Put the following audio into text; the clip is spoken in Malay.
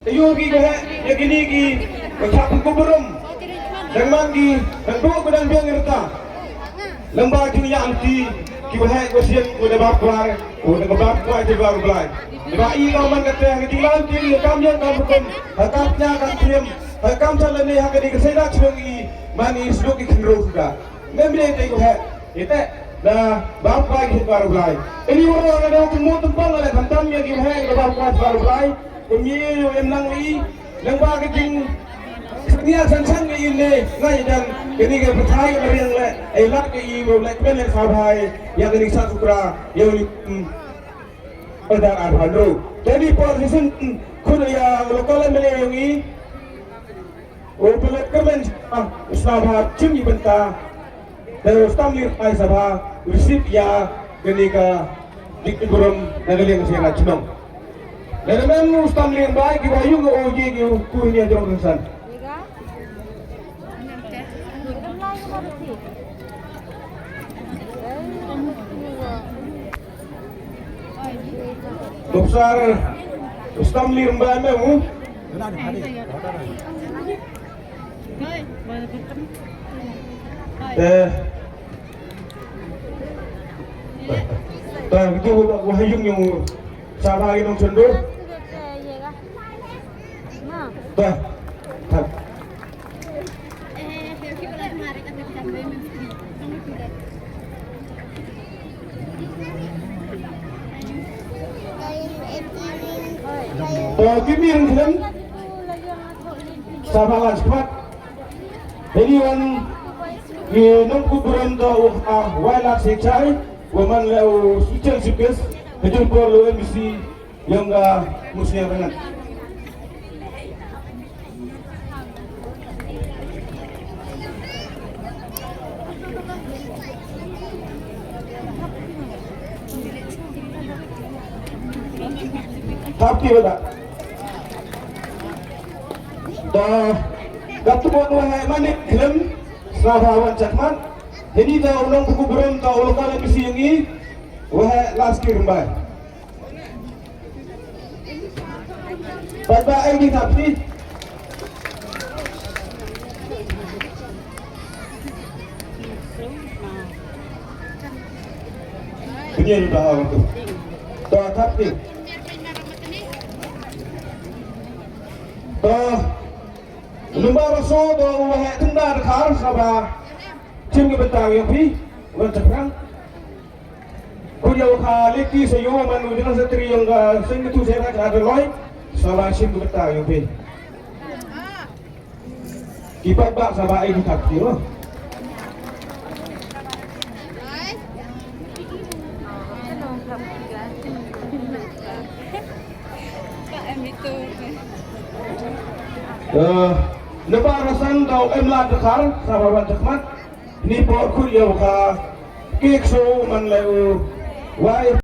Yogi dah, yang ini ki, macam kuburum, dan manggi, dan dua badan dia ngerta. Lembar dunia anti, kibahai kusian, udah bapar, udah bapar je baru belai. Rai kau man kata yang ketinggalan kiri, kami yang kau bukan, hakapnya akan diam, hakam jalan ni hakam di kesedak sebengi, mani seduk ikhru sudah. Memang itu kibahai, itu. Dah bapar je baru belai. Ini orang ada semua tempat ada kantamnya kibahai, udah bapar baru belai. Pemilih yang nangi, lembaga keting, setiap sansan ini, ngai dan ini kita percaya meriang le, elak ke ibu le, kebenar sahabat yang ini satu kera, yang ini pada arhandro. Jadi posisi kuda yang lokal yang ini, pelet kemen sahabat cumi benta, dan stamlir ai sahabat resip ya kenika dikuburum negeri yang saya cunong. Dan memang ustam liang baik kita yung oji yung kuhnya jong kengsan. Besar ustam liang baik memang. Itu wahayung yung sahabat yang cendur. Dah, dah. Kimi yang film, sahabat cepat. Jadi wan di nunggu beranda wala secai, waman lau ikan sipes, kejumpa lu misi yang musnya banget. Tapi betul. Dah, waktu buat wahai manik film, sahabat cakman. Jadi dah ulang buku beron, dah ulang kali misi yang ini, wahai last kirmbai. Bapak ini tapi, punya dah orang tu. Dah tapi. Lembar rasul doa wahai tenda dekat sabah cing betang yang pi bercakap kujau khaliki sayo manu dengan setri yang sing itu saya ada loy sabah cing betang yang pi kipat bak sabah ini tak kira Lepas rasan tau emla dekar sahabat cakmat ni por kuliah ka kek so man leu wai